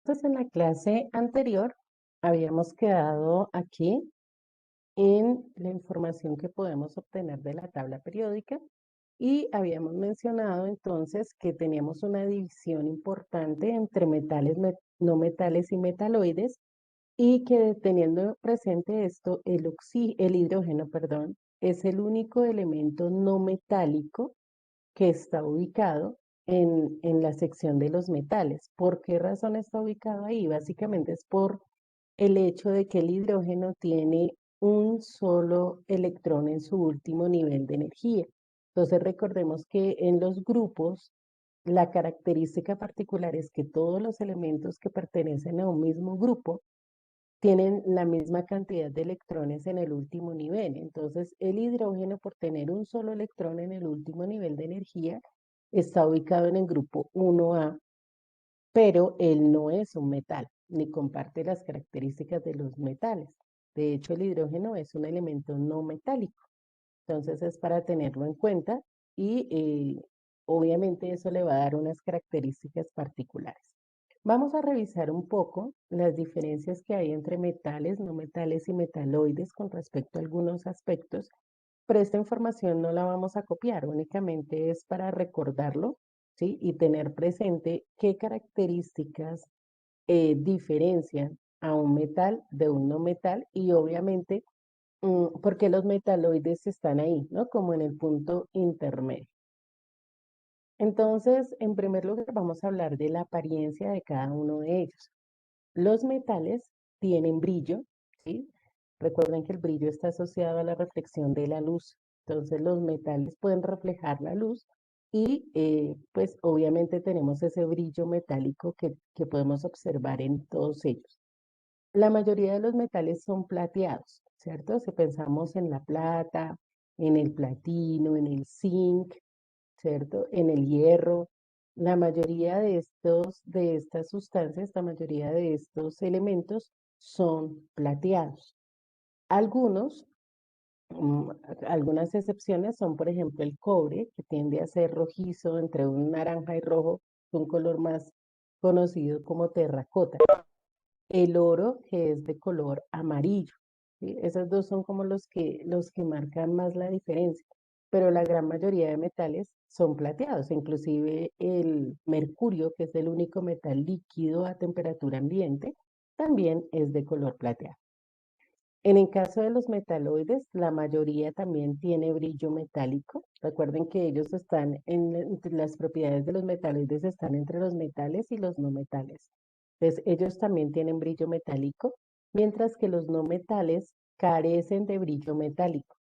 Entonces, en la clase anterior habíamos quedado aquí en la información que podemos obtener de la tabla periódica y habíamos mencionado entonces que teníamos una división importante entre metales, no metales y metaloides y que teniendo presente esto, el hidrógeno, perdón, es el único elemento no metálico que está ubicado en la sección de los metales. ¿Por qué razón está ubicado ahí? Básicamente es por el hecho de que el hidrógeno tiene un solo electrón en su último nivel de energía. Entonces recordemos que en los grupos la característica particular es que todos los elementos que pertenecen a un mismo grupo tienen la misma cantidad de electrones en el último nivel. Entonces, el hidrógeno, por tener un solo electrón en el último nivel de energía, está ubicado en el grupo 1A, pero él no es un metal, ni comparte las características de los metales. De hecho, el hidrógeno es un elemento no metálico. Entonces, es para tenerlo en cuenta y obviamente eso le va a dar unas características particulares. Vamos a revisar un poco las diferencias que hay entre metales, no metales y metaloides con respecto a algunos aspectos, pero esta información no la vamos a copiar, únicamente es para recordarlo, ¿sí? Y tener presente qué características diferencian a un metal de un no metal y obviamente por qué los metaloides están ahí, ¿no? Como en el punto intermedio. Entonces, en primer lugar, vamos a hablar de la apariencia de cada uno de ellos. Los metales tienen brillo, ¿sí? Recuerden que el brillo está asociado a la reflexión de la luz. Entonces, los metales pueden reflejar la luz y, pues, obviamente tenemos ese brillo metálico que podemos observar en todos ellos. La mayoría de los metales son plateados, ¿cierto? Si pensamos en la plata, en el platino, en el zinc, ¿cierto? En el hierro. La mayoría de estas sustancias, la mayoría de estos elementos son plateados. Algunos, mm, algunas excepciones son, por ejemplo, el cobre, que tiende a ser rojizo entre un naranja y rojo, un color más conocido como terracota. El oro, que es de color amarillo. ¿Sí? Esos dos son como los que marcan más la diferencia, pero la gran mayoría de metales son plateados, inclusive el mercurio, que es el único metal líquido a temperatura ambiente, también es de color plateado. En el caso de los metaloides, la mayoría también tiene brillo metálico. Recuerden que ellos están entre las propiedades de los metaloides están entre los metales y los no metales. Entonces, ellos también tienen brillo metálico, mientras que los no metales carecen de brillo metálico.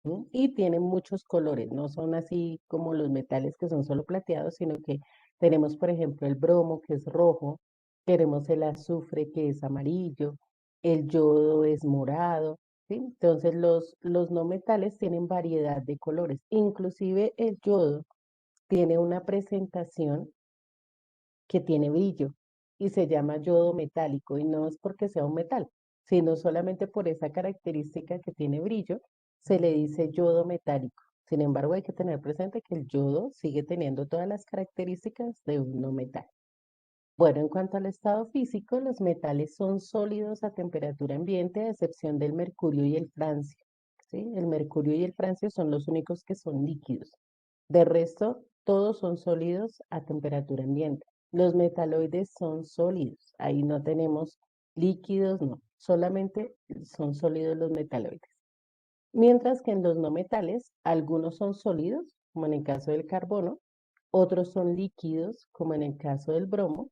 ¿Sí? Y tienen muchos colores, no son así como los metales que son solo plateados, sino que tenemos, por ejemplo, el bromo, que es rojo, tenemos el azufre, que es amarillo, el yodo es morado, ¿sí? Entonces, los no metales tienen variedad de colores, inclusive el yodo tiene una presentación que tiene brillo y se llama yodo metálico y no es porque sea un metal, sino solamente por esa característica que tiene brillo, se le dice yodo metálico. Sin embargo, hay que tener presente que el yodo sigue teniendo todas las características de un no metal. Bueno, en cuanto al estado físico, los metales son sólidos a temperatura ambiente, a excepción del mercurio y el francio. ¿Sí? El mercurio y el francio son los únicos que son líquidos. De resto, todos son sólidos a temperatura ambiente. Los metaloides son sólidos. Ahí no tenemos líquidos, no. Solamente son sólidos los metaloides. Mientras que en los no metales, algunos son sólidos, como en el caso del carbono, otros son líquidos, como en el caso del bromo,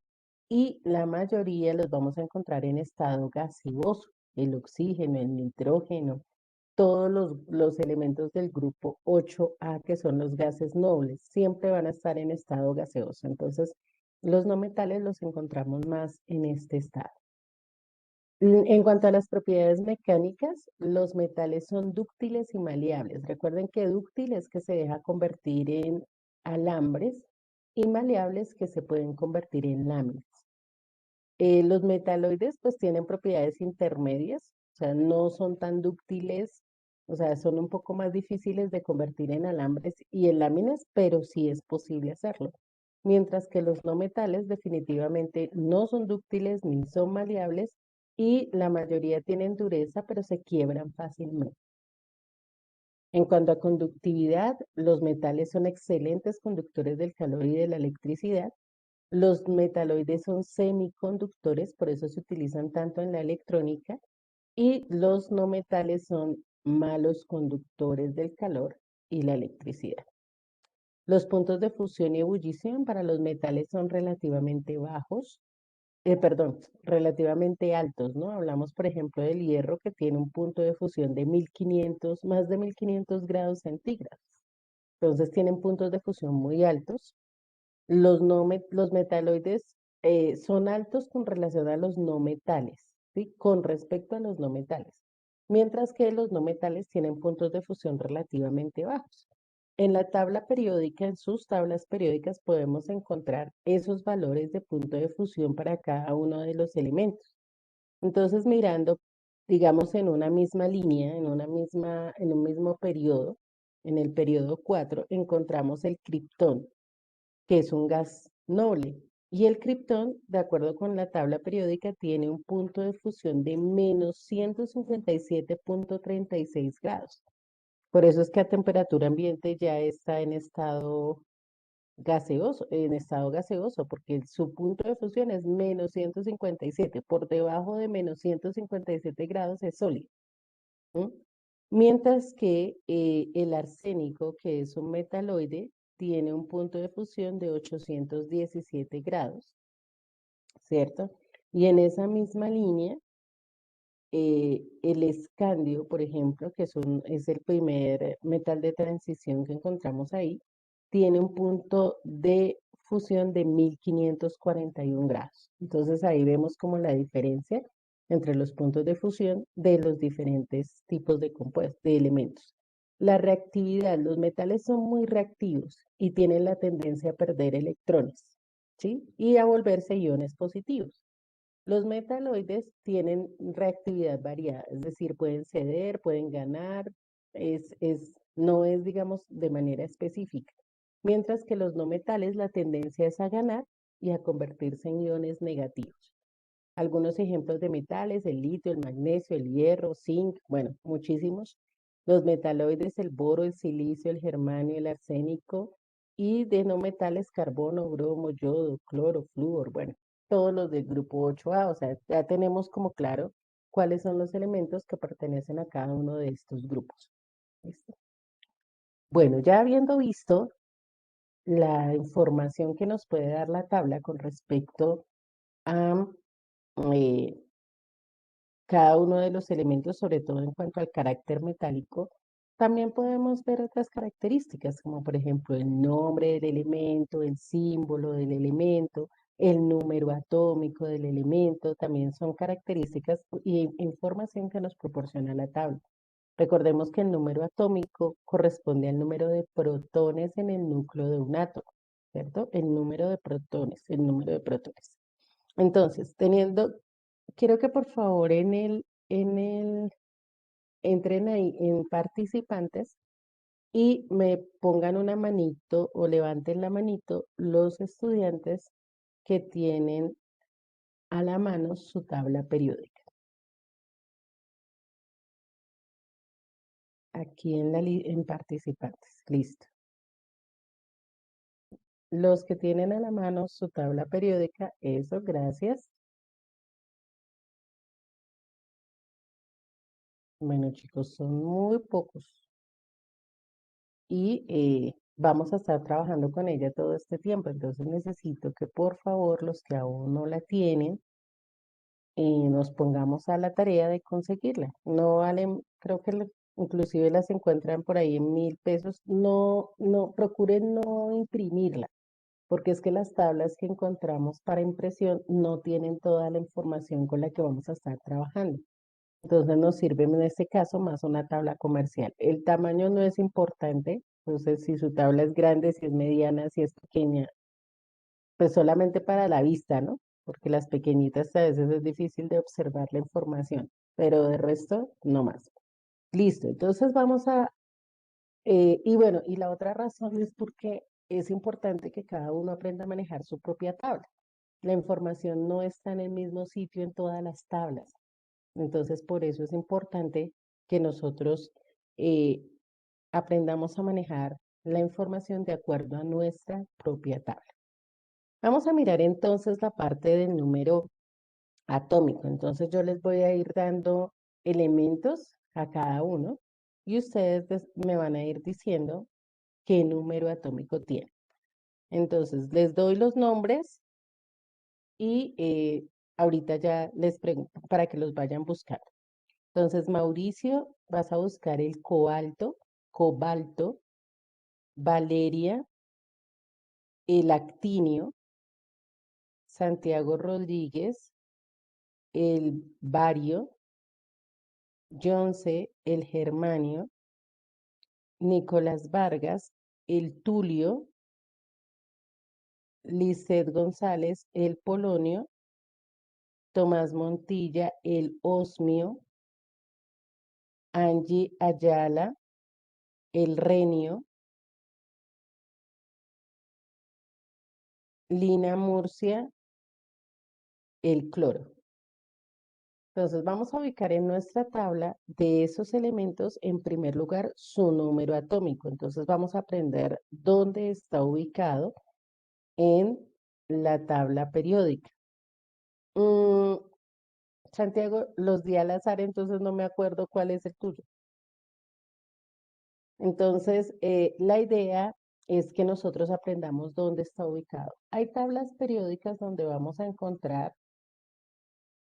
y la mayoría los vamos a encontrar en estado gaseoso, el oxígeno, el nitrógeno, todos los elementos del grupo 8A, que son los gases nobles, siempre van a estar en estado gaseoso. Entonces, los no metales los encontramos más en este estado. En cuanto a las propiedades mecánicas, los metales son dúctiles y maleables. Recuerden que dúctil es que se deja convertir en alambres y maleables que se pueden convertir en láminas. Los metaloides pues tienen propiedades intermedias, o sea, no son tan dúctiles, o sea, son un poco más difíciles de convertir en alambres y en láminas, pero sí es posible hacerlo. mientras que los no metales definitivamente no son dúctiles ni son maleables y la mayoría tienen dureza, pero se quiebran fácilmente. En cuanto a conductividad, los metales son excelentes conductores del calor y de la electricidad. Los metaloides son semiconductores, por eso se utilizan tanto en la electrónica, y los no metales son malos conductores del calor y la electricidad. Los puntos de fusión y ebullición para los metales son relativamente bajos, relativamente altos, ¿no? Hablamos, por ejemplo, del hierro que tiene un punto de fusión de 1500, más de 1500 grados centígrados. Entonces tienen puntos de fusión muy altos. Los metaloides son altos con relación a los no metales, ¿sí? Con respecto a los no metales. Mientras que los no metales tienen puntos de fusión relativamente bajos. En la tabla periódica, en sus tablas periódicas, podemos encontrar esos valores de punto de fusión para cada uno de los elementos. Entonces, mirando, digamos, en una misma línea, en un mismo periodo, en el periodo 4, encontramos el criptón, que es un gas noble. Y el criptón, de acuerdo con la tabla periódica, tiene un punto de fusión de menos 157,36 grados. Por eso es que a temperatura ambiente ya está en estado gaseoso, porque su punto de fusión es menos 157. Por debajo de menos 157 grados es sólido. ¿Mm? Mientras que el arsénico, que es un metaloide, tiene un punto de fusión de 817 grados, ¿cierto? Y en esa misma línea, el escandio, por ejemplo, es el primer metal de transición que encontramos ahí, tiene un punto de fusión de 1541 grados. Entonces ahí vemos como la diferencia entre los puntos de fusión de los diferentes tipos de compuestos, de elementos. La reactividad, los metales son muy reactivos y tienen la tendencia a perder electrones, ¿sí? Y a volverse iones positivos. Los metaloides tienen reactividad variada, es decir, pueden ceder, pueden ganar, no es, digamos, de manera específica. Mientras que los no metales, la tendencia es a ganar y a convertirse en iones negativos. Algunos ejemplos de metales, el litio, el magnesio, el hierro, zinc, bueno, muchísimos. Los metaloides, el boro, el silicio, el germanio, el arsénico. Y de no metales, carbono, bromo, yodo, cloro, flúor, bueno, todos los del grupo 8A. O sea, ya tenemos como claro cuáles son los elementos que pertenecen a cada uno de estos grupos. ¿Listo? Bueno, ya habiendo visto la información que nos puede dar la tabla con respecto a eh, cada uno de los elementos, sobre todo en cuanto al carácter metálico, también podemos ver otras características, como por ejemplo el nombre del elemento, el símbolo del elemento, el número atómico del elemento, también son características y información que nos proporciona la tabla. Recordemos que el número atómico corresponde al número de protones en el núcleo de un átomo, ¿cierto? El número de protones, el número de protones. Entonces, quiero que por favor entren ahí en participantes y me pongan una manito o levanten la manito los estudiantes que tienen a la mano su tabla periódica. Aquí en participantes. Listo. Los que tienen a la mano su tabla periódica, eso, gracias. Bueno, chicos, son muy pocos. Y vamos a estar trabajando con ella todo este tiempo. Entonces necesito que por favor los que aún no la tienen, nos pongamos a la tarea de conseguirla. No valen, creo que inclusive las encuentran por ahí en 1000 pesos. No, no, procuren no imprimirla, porque es que las tablas que encontramos para impresión no tienen toda la información con la que vamos a estar trabajando. Entonces nos sirve en este caso más una tabla comercial. El tamaño no es importante, entonces si su tabla es grande, si es mediana, si es pequeña, pues solamente para la vista, ¿no? Porque las pequeñitas a veces es difícil de observar la información, pero de resto, no más. Listo, entonces y bueno, y la otra razón es porque es importante que cada uno aprenda a manejar su propia tabla. La información no está en el mismo sitio en todas las tablas. Entonces, por eso es importante que nosotros eh, aprendamos a manejar la información de acuerdo a nuestra propia tabla. Vamos a mirar entonces la parte del número atómico. Entonces yo les voy a ir dando elementos a cada uno y ustedes me van a ir diciendo qué número atómico tiene. Entonces les doy los nombres y ahorita ya les pregunto para que los vayan buscando. Entonces, Mauricio, vas a buscar el cobalto, Valeria, el actinio, Santiago Rodríguez, el bario, Jonce, el germanio, Nicolás Vargas, el tulio, Lisset González, el polonio, Tomás Montilla, el osmio, Angie Ayala, el renio, Lina Murcia, el cloro. Entonces vamos a ubicar en nuestra tabla de esos elementos, en primer lugar, su número atómico. Entonces vamos a aprender dónde está ubicado en la tabla periódica. Mm, Santiago, los di al azar, entonces no me acuerdo cuál es el tuyo. Entonces, la idea es que nosotros aprendamos dónde está ubicado. Hay tablas periódicas donde vamos a encontrar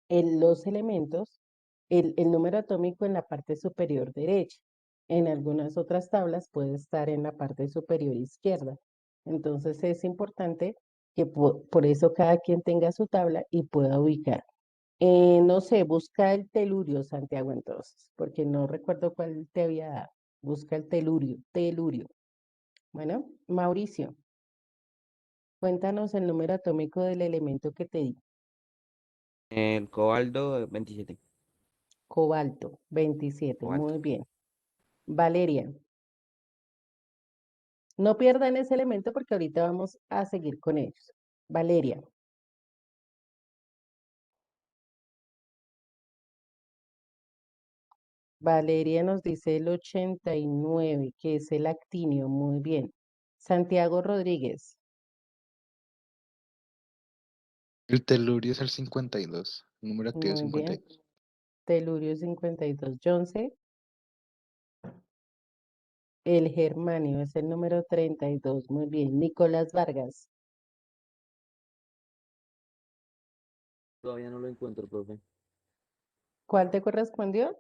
los elementos, el número atómico en la parte superior derecha. En algunas otras tablas puede estar en la parte superior izquierda. Entonces es importante que por eso cada quien tenga su tabla y pueda ubicar. No sé, busca el telurio, Santiago, entonces, porque no recuerdo cuál te había dado. Busca el telurio. Bueno, Mauricio, cuéntanos el número atómico del elemento que te di. El cobalto, 27. Cobalto, 27. Cobalto. Muy bien. Valeria, no pierdan ese elemento porque ahorita vamos a seguir con ellos. Valeria, Valeria nos dice el 89, que es el actinio. Muy bien. Santiago Rodríguez, El telurio es el 52. El número activo es muy bien. 52. Telurio 52. Jonce, el germanio es el número 32. Muy bien. Nicolás Vargas, Todavía no lo encuentro, profe. ¿cuál te correspondió?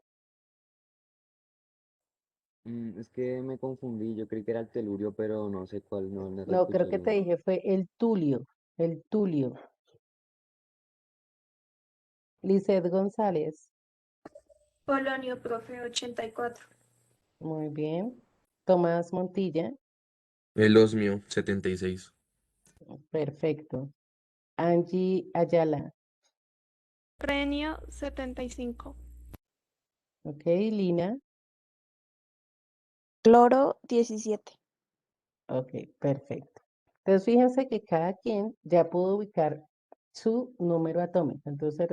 Es que me confundí, yo creí que era el telurio, pero no sé cuál, no, no lo No, creo escuché que te bien. dije fue el tulio. El tulio. Lisset González, Polonio, profe, 84. muy bien. Tomás Montilla, El osmio, 76. perfecto. Angie Ayala, Renio 75. ok. Lina, Cloro 17. ok, perfecto. Entonces fíjense que cada quien ya pudo ubicar su número atómico. Entonces,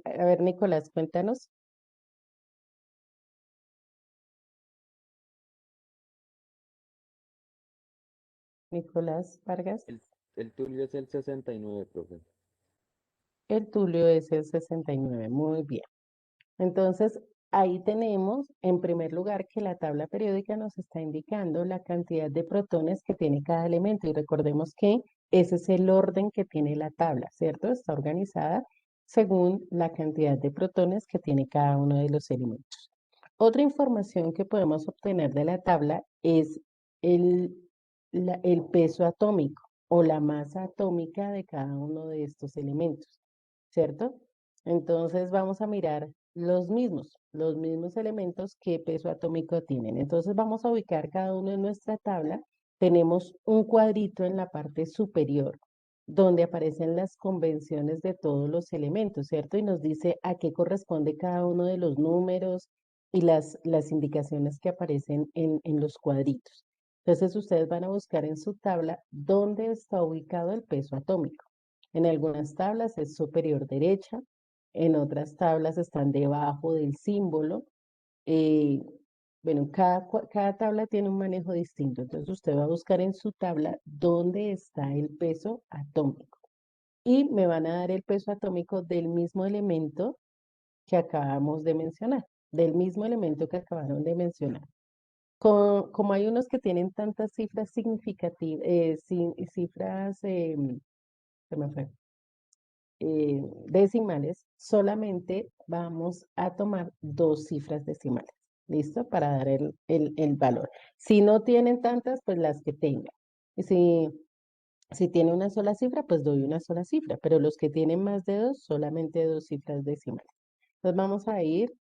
a ver, Nicolás, cuéntanos. Nicolás Vargas, El, el tulio es el 69, profe. el tulio es el 69. Muy bien. Entonces, ahí tenemos, en primer lugar, que la tabla periódica nos está indicando la cantidad de protones que tiene cada elemento. Y recordemos que ese es el orden que tiene la tabla, ¿cierto? Está organizada según la cantidad de protones que tiene cada uno de los elementos. Otra información que podemos obtener de la tabla es el, el peso atómico o la masa atómica de cada uno de estos elementos, ¿cierto? Entonces vamos a mirar los mismos elementos que peso atómico tienen. Entonces vamos a ubicar cada uno en nuestra tabla. Tenemos un cuadrito en la parte superior donde aparecen las convenciones de todos los elementos, ¿cierto? Y nos dice a qué corresponde cada uno de los números y las indicaciones que aparecen en los cuadritos. Entonces ustedes van a buscar en su tabla dónde está ubicado el peso atómico. En algunas tablas es superior derecha, en otras tablas están debajo del símbolo. eh, bueno, cada tabla tiene un manejo distinto. Entonces usted va a buscar en su tabla dónde está el peso atómico. Y me van a dar el peso atómico del mismo elemento que acabamos de mencionar, del mismo elemento que acabaron de mencionar. Como hay unos que tienen tantas cifras significativas, cifras, se me fue, decimales, solamente vamos a tomar 2 cifras decimales. ¿Listo? Para dar el valor. Si no tienen tantas, pues las que tengan. Y si tiene una sola cifra, pues doy una sola cifra, pero los que tienen más de 2, solamente 2 cifras decimales. Entonces vamos a ir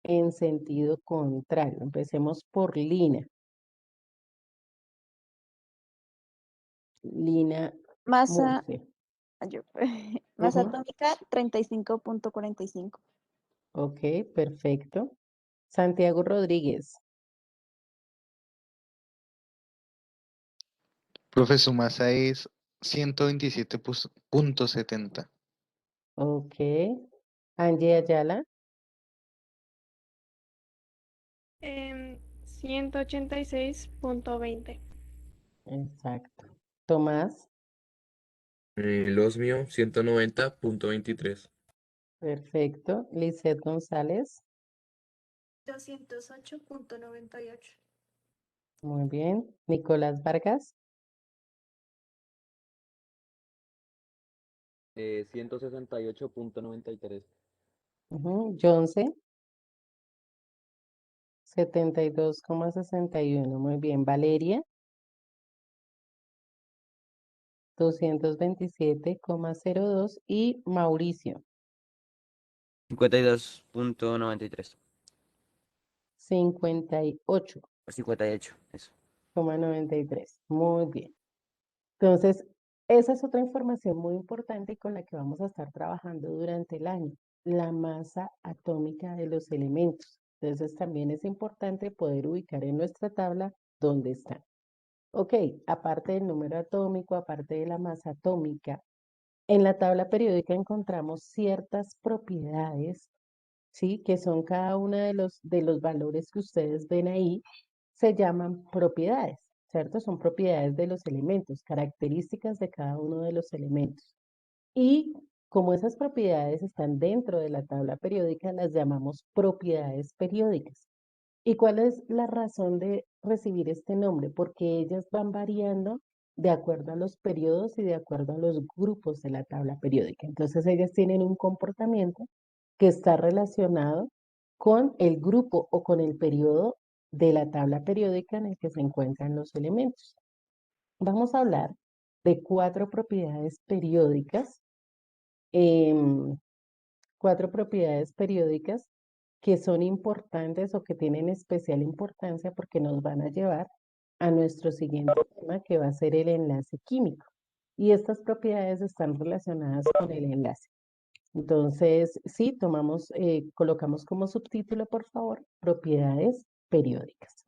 en sentido contrario. Empecemos por Lina. Lina Masa, Murcia. masa Ujú. atómica 35.45. Ok, perfecto. Santiago Rodríguez. Profe, su masa es 127.70. Ok. Angie Ayala. 186.20. Exacto. Tomás. Los mío, 190.23. Perfecto. Lisette González. 208.98. Muy bien. Nicolás Vargas. 168.93. Ujú. Jonce. 72,61. Muy bien. Valeria. 227,02. Y Mauricio. 52.93. 58,93. O 58, eso. Muy bien. Entonces, esa es otra información muy importante y con la que vamos a estar trabajando durante el año, la masa atómica de los elementos. Entonces, también es importante poder ubicar en nuestra tabla dónde están. Ok, aparte del número atómico, aparte de la masa atómica, en la tabla periódica encontramos ciertas propiedades, ¿sí? Que son cada uno de los valores que ustedes ven ahí, se llaman propiedades, ¿cierto? Son propiedades de los elementos, características de cada uno de los elementos. Y como esas propiedades están dentro de la tabla periódica, las llamamos propiedades periódicas. ¿Y cuál es la razón de recibir este nombre? Porque ellas van variando de acuerdo a los periodos y de acuerdo a los grupos de la tabla periódica. Entonces ellas tienen un comportamiento que está relacionado con el grupo o con el periodo de la tabla periódica en el que se encuentran los elementos. Vamos a hablar de 4 propiedades periódicas que son importantes o que tienen especial importancia porque nos van a llevar a nuestro siguiente tema que va a ser el enlace químico. Y estas propiedades están relacionadas con el enlace. Entonces, sí, colocamos como subtítulo, por favor, propiedades periódicas.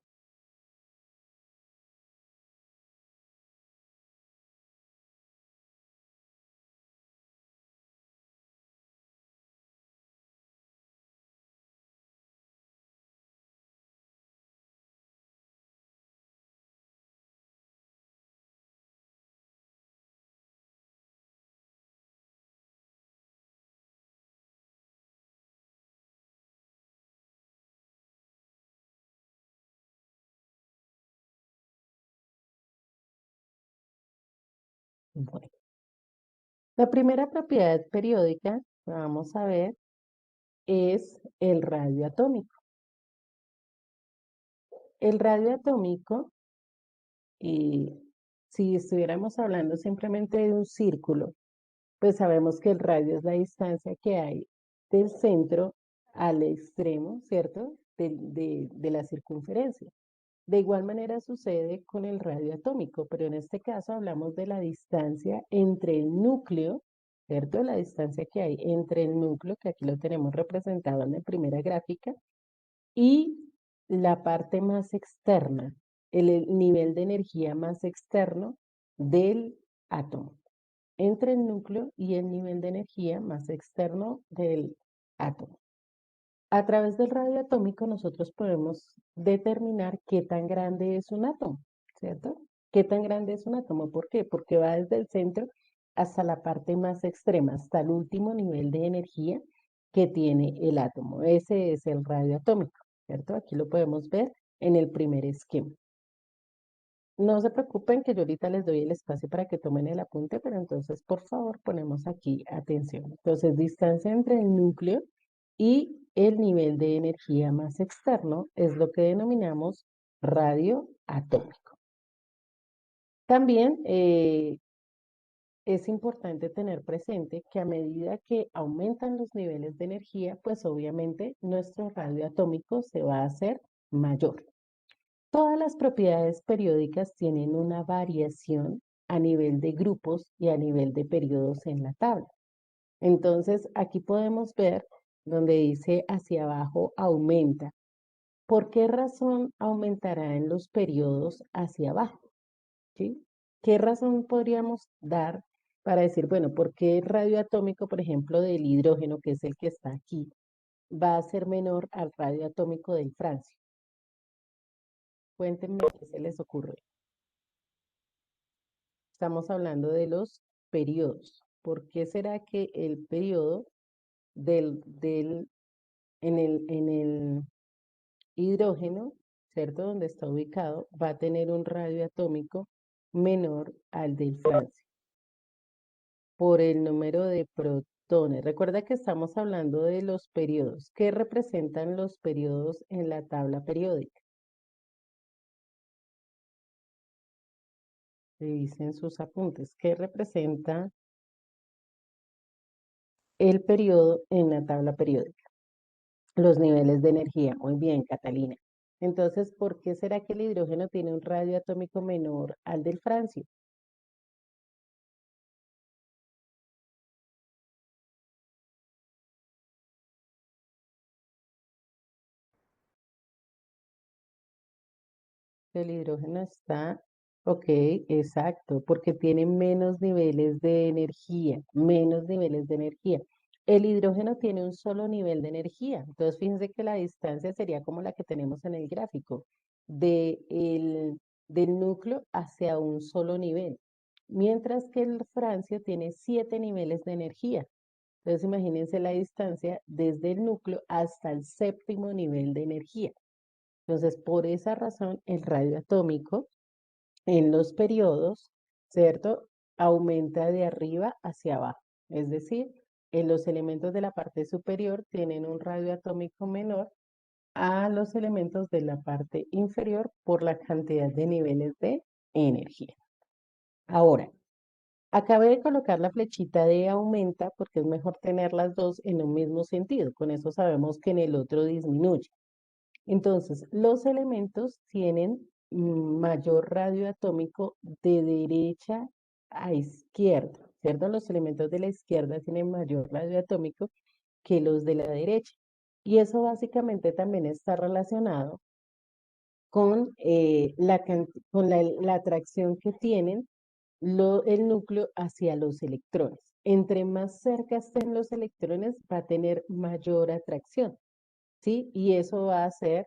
Bueno, la primera propiedad periódica que vamos a ver es el radio atómico. El radio atómico, y si estuviéramos hablando simplemente de un círculo, pues sabemos que el radio es la distancia que hay del centro al extremo, ¿cierto? De la circunferencia. De igual manera sucede con el radio atómico, pero en este caso hablamos de la distancia entre el núcleo, ¿cierto? La distancia que hay entre el núcleo, que aquí lo tenemos representado en la primera gráfica, y la parte más externa. el nivel de energía más externo del átomo, entre el núcleo y el nivel de energía más externo del átomo. A través del radio atómico nosotros podemos determinar qué tan grande es un átomo, ¿cierto? ¿Qué tan grande es un átomo? ¿Por qué? Porque va desde el centro hasta la parte más extrema, hasta el último nivel de energía que tiene el átomo. Ese es el radio atómico, ¿cierto? Aquí lo podemos ver en el primer esquema. No se preocupen que yo ahorita les doy el espacio para que tomen el apunte, pero entonces por favor ponemos aquí atención. Entonces, distancia entre el núcleo y el nivel de energía más externo es lo que denominamos radio atómico. También es importante tener presente que a medida que aumentan los niveles de energía, pues obviamente nuestro radio atómico se va a hacer mayor. Todas las propiedades periódicas tienen una variación a nivel de grupos y a nivel de periodos en la tabla. Entonces, aquí podemos ver donde dice hacia abajo aumenta. ¿Por qué razón aumentará en los periodos hacia abajo? ¿Sí? ¿Qué razón podríamos dar para decir, bueno, por qué el radio atómico, por ejemplo, del hidrógeno, que es el que está aquí, va a ser menor al radio atómico del francio? Cuéntenme qué se les ocurre. Estamos hablando de los periodos. ¿Por qué será que el periodo en el hidrógeno, ¿cierto? Donde está ubicado, va a tener un radio atómico menor al del francio? Por el número de protones. Recuerda que estamos hablando de los periodos. ¿Qué representan los periodos en la tabla periódica? Revisen sus apuntes. ¿Qué representa el periodo en la tabla periódica? Los niveles de energía. Muy bien, Catalina. Entonces, ¿por qué será que el hidrógeno tiene un radio atómico menor al del francio? El hidrógeno está, ok, exacto, porque tiene menos niveles de energía, menos niveles de energía. El hidrógeno tiene un solo nivel de energía, entonces fíjense que la distancia sería como la que tenemos en el gráfico, del núcleo hacia un solo nivel, mientras que el francio tiene 7 niveles de energía. Entonces imagínense la distancia desde el núcleo hasta el séptimo nivel de energía. Entonces, por esa razón, el radio atómico en los periodos, ¿cierto? Aumenta de arriba hacia abajo. Es decir, en los elementos de la parte superior tienen un radio atómico menor a los elementos de la parte inferior por la cantidad de niveles de energía. Ahora, acabé de colocar la flechita de aumenta porque es mejor tener las dos en un mismo sentido. Con eso sabemos que en el otro disminuye. Entonces, los elementos tienen mayor radio atómico de derecha a izquierda, ¿cierto? Los elementos de la izquierda tienen mayor radio atómico que los de la derecha. Y eso básicamente también está relacionado con, la atracción que tienen el núcleo hacia los electrones. Entre más cerca estén los electrones, va a tener mayor atracción, ¿sí? Y eso va a hacer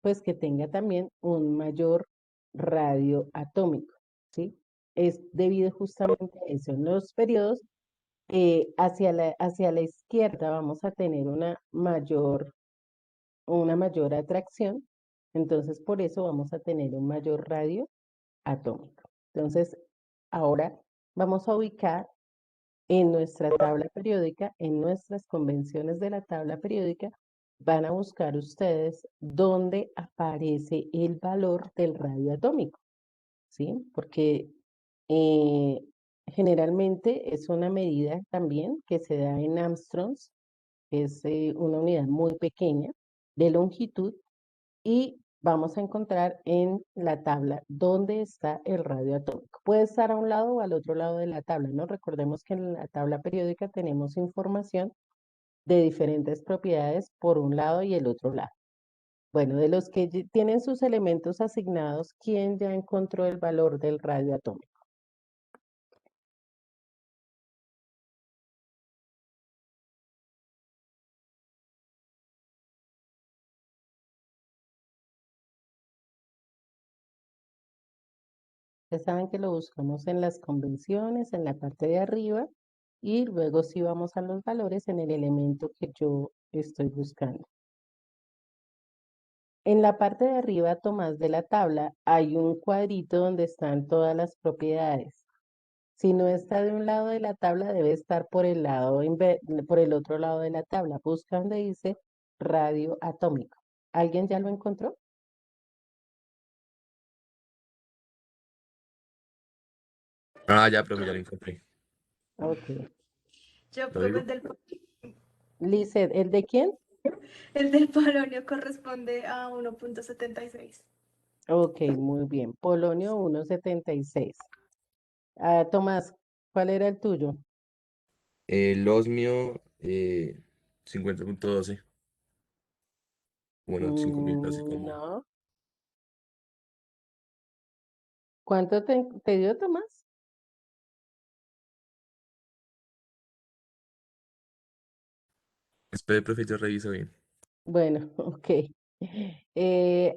pues que tenga también un mayor radio atómico, ¿sí? Es debido justamente a eso. En los periodos hacia la izquierda vamos a tener una mayor atracción, entonces por eso vamos a tener un mayor radio atómico. Entonces, ahora vamos a ubicar en nuestra tabla periódica, en nuestras convenciones de la tabla periódica, van a buscar ustedes dónde aparece el valor del radio atómico, ¿sí? Porque generalmente es una medida también que se da en Armstrongs, es una unidad muy pequeña de longitud, y vamos a encontrar en la tabla dónde está el radio atómico. Puede estar a un lado o al otro lado de la tabla, ¿no? Recordemos que en la tabla periódica tenemos información de diferentes propiedades por un lado y el otro lado. Bueno, de los que tienen sus elementos asignados, ¿quién ya encontró el valor del radio atómico? Ustedes saben que lo buscamos en las convenciones, en la parte de arriba, y luego sí vamos a los valores en el elemento que yo estoy buscando. En la parte de arriba, Tomás, de la tabla, hay un cuadrito donde están todas las propiedades. Si no está de un lado de la tabla, debe estar por el lado, por el otro lado de la tabla. Busca donde dice radio atómico. ¿Alguien ya lo encontró? Ah, ya, profe, ya lo encontré. Ok. Yo, ¿Lo profe, digo? Lizeth, ¿el de quién? el del polonio corresponde a 1.76. Ok, muy bien. Polonio 1,76. Ah, Tomás, ¿cuál era el tuyo? El osmio, 50.12. Bueno, 5.000 casi como. No. ¿Cuánto te dio, Tomás? Espere, profe, yo reviso bien. Bueno, ok.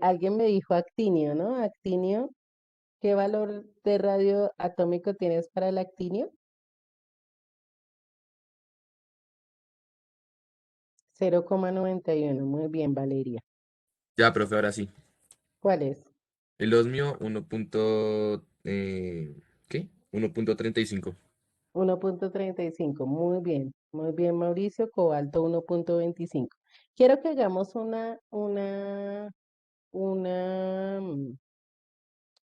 Alguien me dijo actinio, ¿no? Actinio, ¿qué valor de radio atómico tienes para el actinio? 0,91. Muy bien, Valeria. Ya, profe, ahora sí. ¿Cuál es? El osmio, ¿qué? 1.35. 1,35. Muy bien, Mauricio. Cobalto 1,25. Quiero que hagamos una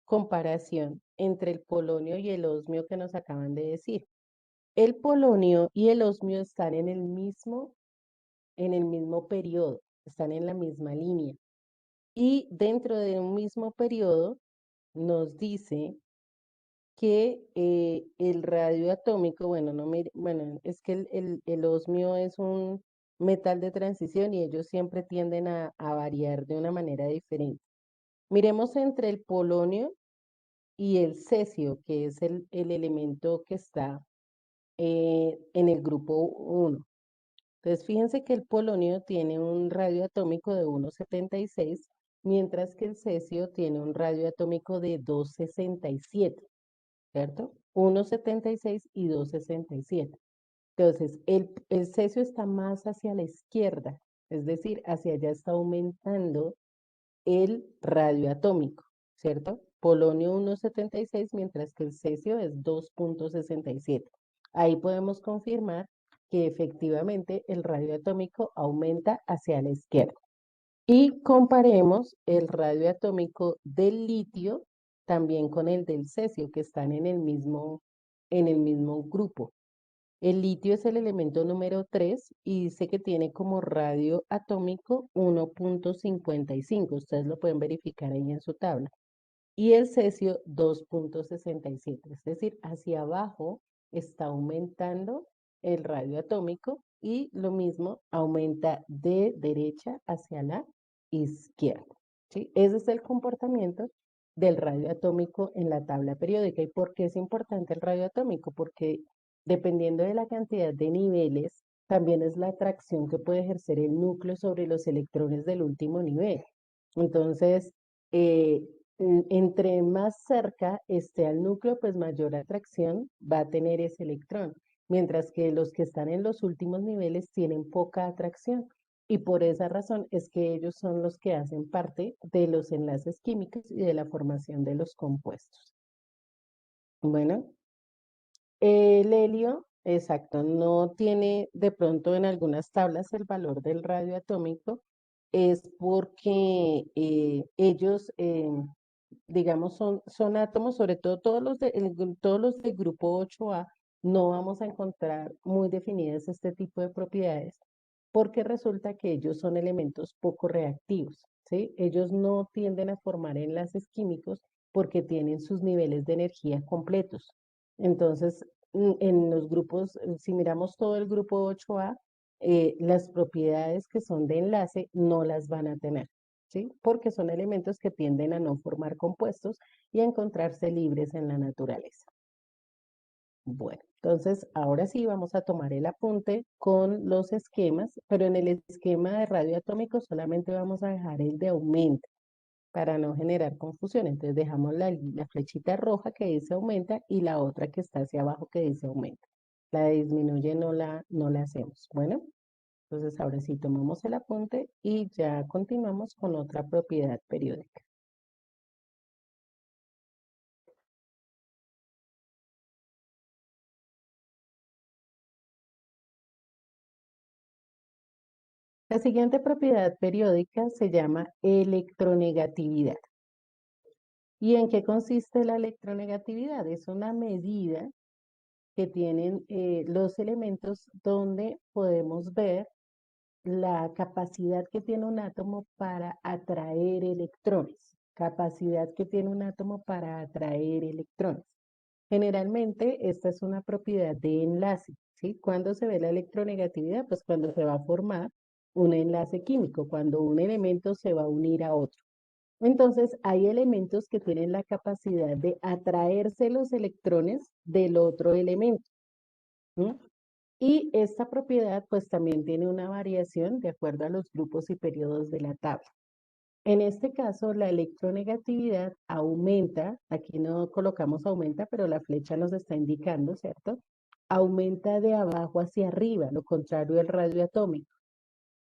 comparación entre el polonio y el osmio que nos acaban de decir. El polonio y el osmio están en el mismo periodo, están en la misma línea. Y dentro de un mismo periodo nos dice que el radio atómico, bueno, no me, bueno, es que el osmio es un metal de transición y ellos siempre tienden a variar de una manera diferente. Miremos entre el polonio y el cesio, que es el elemento que está en el grupo 1. Entonces, fíjense que el polonio tiene un radio atómico de 1,76, mientras que el cesio tiene un radio atómico de 2,67, ¿cierto? 1,76 y 2,67. Entonces, el cesio está más hacia la izquierda, es decir, hacia allá está aumentando el radio atómico, ¿cierto? Polonio 1,76, mientras que el cesio es 2,67. Ahí podemos confirmar que efectivamente el radio atómico aumenta hacia la izquierda. Y comparemos el radio atómico del litio también con el del cesio, que están en el mismo grupo. El litio es el elemento número 3 y dice que tiene como radio atómico 1,55. Ustedes lo pueden verificar ahí en su tabla. Y el cesio 2,67. Es decir, hacia abajo está aumentando el radio atómico y lo mismo aumenta de derecha hacia la izquierda. ¿Sí? Ese es el comportamiento del radio atómico en la tabla periódica. ¿Y por qué es importante el radio atómico? Porque dependiendo de la cantidad de niveles, también es la atracción que puede ejercer el núcleo sobre los electrones del último nivel. Entonces, eh, entre más cerca esté al núcleo, pues mayor atracción va a tener ese electrón, mientras que los que están en los últimos niveles tienen poca atracción. Y por esa razón es que ellos son los que hacen parte de los enlaces químicos y de la formación de los compuestos. Bueno, el helio, exacto, no tiene de pronto en algunas tablas el valor del radio atómico, es porque ellos, digamos, son átomos, sobre todo todos los del grupo 8A, no vamos a encontrar muy definidas este tipo de propiedades, porque resulta que ellos son elementos poco reactivos, ¿sí? Ellos no tienden a formar enlaces químicos porque tienen sus niveles de energía completos. Entonces, en los grupos, si miramos todo el grupo 8A, las propiedades que son de enlace no las van a tener, ¿sí? Porque son elementos que tienden a no formar compuestos y a encontrarse libres en la naturaleza. Bueno, entonces ahora sí vamos a tomar el apunte con los esquemas, pero en el esquema de radioatómico solamente vamos a dejar el de aumenta para no generar confusión. Entonces dejamos la flechita roja que dice aumenta y la otra que está hacia abajo que dice aumenta. La de disminuye no la hacemos. Bueno, entonces ahora sí tomamos el apunte y ya continuamos con otra propiedad periódica. La siguiente propiedad periódica se llama electronegatividad. ¿Y en qué consiste la electronegatividad? Es una medida que tienen los elementos donde podemos ver la capacidad que tiene un átomo para atraer electrones. Capacidad que tiene un átomo para atraer electrones. Generalmente esta es una propiedad de enlace, ¿sí? ¿Cuándo se ve la electronegatividad? Pues cuando se va a formar un enlace químico, cuando un elemento se va a unir a otro. Entonces, hay elementos que tienen la capacidad de atraerse los electrones del otro elemento. ¿Mm? Y esta propiedad pues también tiene una variación de acuerdo a los grupos y periodos de la tabla. En este caso, la electronegatividad aumenta, aquí no colocamos aumenta, pero la flecha nos está indicando, ¿cierto? Aumenta de abajo hacia arriba, lo contrario del radioatómico,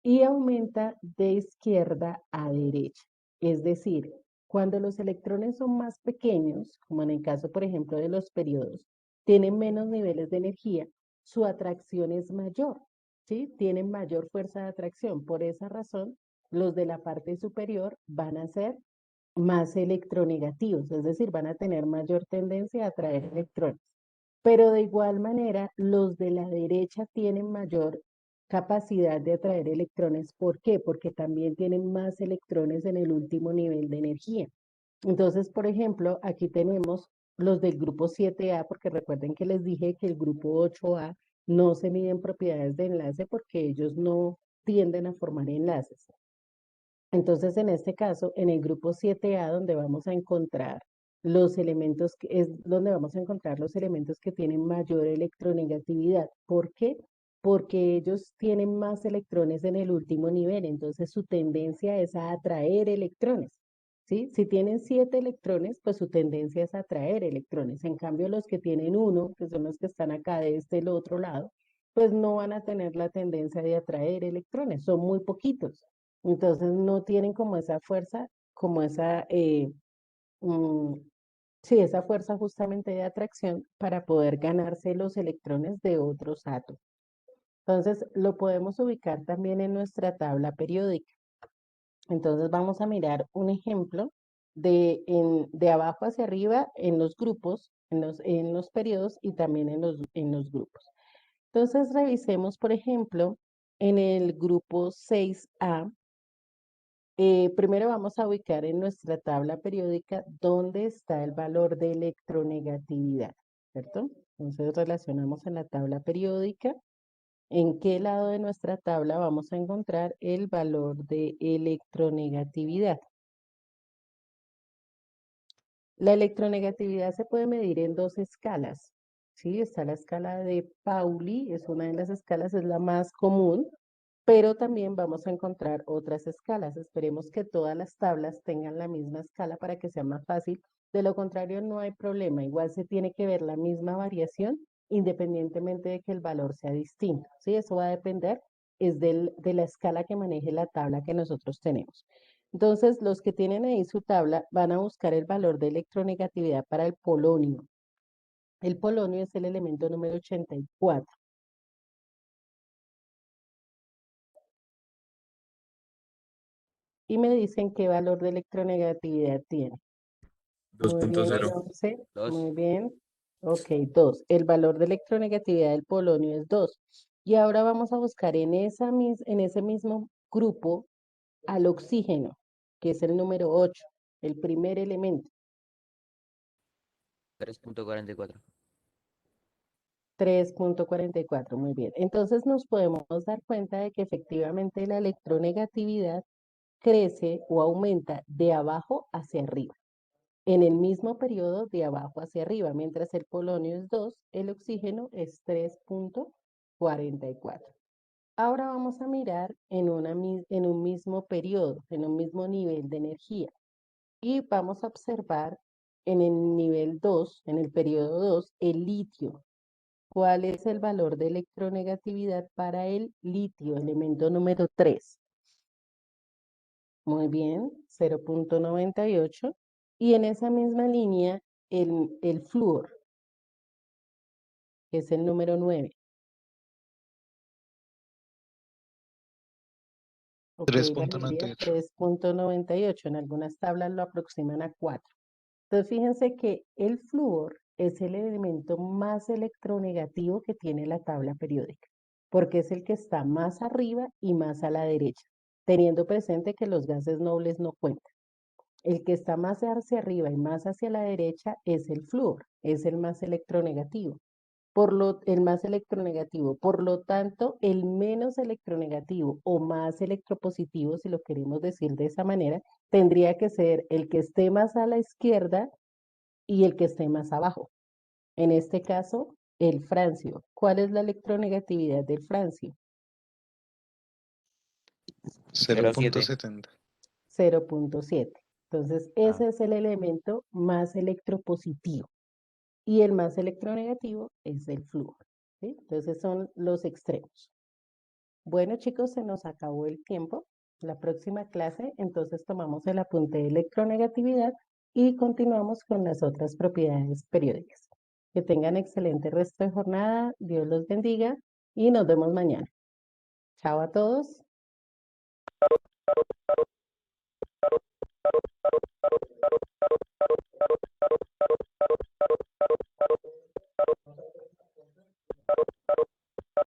y aumenta de izquierda a derecha. Es decir, cuando los electrones son más pequeños, como en el caso, por ejemplo, de los periodos, tienen menos niveles de energía, su atracción es mayor, ¿sí? Tienen mayor fuerza de atracción. Por esa razón, los de la parte superior van a ser más electronegativos, es decir, van a tener mayor tendencia a atraer electrones. Pero de igual manera, los de la derecha tienen mayor capacidad de atraer electrones. ¿Por qué? Porque también tienen más electrones en el último nivel de energía. Entonces, por ejemplo, aquí tenemos los del grupo 7A, porque recuerden que les dije que el grupo 8A no se miden propiedades de enlace porque ellos no tienden a formar enlaces. Entonces, en este caso, en el grupo 7A, donde vamos a encontrar los elementos, es donde vamos a encontrar los elementos que tienen mayor electronegatividad. ¿Por qué? Porque ellos tienen más electrones en el último nivel, entonces su tendencia es a atraer electrones, ¿sí? Si tienen 7 electrones, pues su tendencia es a atraer electrones. En cambio, los que tienen 1, que son los que están acá de este el otro lado, pues no van a tener la tendencia de atraer electrones, son muy poquitos. Entonces no tienen como esa fuerza, como esa, mm, sí, esa fuerza justamente de atracción para poder ganarse los electrones de otros átomos. Entonces lo podemos ubicar también en nuestra tabla periódica. Entonces vamos a mirar un ejemplo de abajo hacia arriba en los grupos, en los periodos y también en los grupos. Entonces revisemos, por ejemplo, en el grupo 6A. Primero vamos a ubicar en nuestra tabla periódica dónde está el valor de electronegatividad, ¿cierto? Entonces relacionamos en la tabla periódica en qué lado de nuestra tabla vamos a encontrar el valor de electronegatividad. La electronegatividad se puede medir en dos escalas, ¿sí? Está la escala de Pauli, es una de las escalas, es la más común, pero también vamos a encontrar otras escalas. Esperemos que todas las tablas tengan la misma escala para que sea más fácil. De lo contrario, no hay problema. Igual se tiene que ver la misma variación independientemente de que el valor sea distinto. ¿Sí? Eso va a depender de la escala que maneje la tabla que nosotros tenemos. Entonces, los que tienen ahí su tabla van a buscar el valor de electronegatividad para el polonio. El polonio es el elemento número 84. Y me dicen qué valor de electronegatividad tiene. Muy bien, 2.0. 11. Dos. Muy bien. Ok, 2. El valor de electronegatividad del polonio es 2. Y ahora vamos a buscar en ese mismo grupo al oxígeno, que es el número 8, el primer elemento. 3.44. 3.44, muy bien. Entonces nos podemos dar cuenta de que efectivamente la electronegatividad crece o aumenta de abajo hacia arriba. En el mismo periodo de abajo hacia arriba, mientras el polonio es 2, el oxígeno es 3.44. Ahora vamos a mirar en un mismo periodo, en un mismo nivel de energía. Y vamos a observar en el nivel 2, en el periodo 2, el litio. ¿Cuál es el valor de electronegatividad para el litio, elemento número 3? Muy bien, 0.98. Y en esa misma línea, el flúor, que es el número 9. Ok, Valeria, 3.98. 3.98. En algunas tablas lo aproximan a 4. Entonces, fíjense que el flúor es el elemento más electronegativo que tiene la tabla periódica, porque es el que está más arriba y más a la derecha, teniendo presente que los gases nobles no cuentan. El que está más hacia arriba y más hacia la derecha es el flúor, es el más electronegativo. El más electronegativo. Por lo tanto, el menos electronegativo o más electropositivo, si lo queremos decir de esa manera, tendría que ser el que esté más a la izquierda y el que esté más abajo. En este caso, el francio. ¿Cuál es la electronegatividad del francio? 0.70. 0.7. Entonces, ese es el elemento más electropositivo. Y el más electronegativo es el flúor, ¿sí? Entonces son los extremos. Bueno, chicos, se nos acabó el tiempo. La próxima clase, entonces tomamos el apunte de electronegatividad y continuamos con las otras propiedades periódicas. Que tengan excelente resto de jornada, Dios los bendiga y nos vemos mañana. Chao a todos.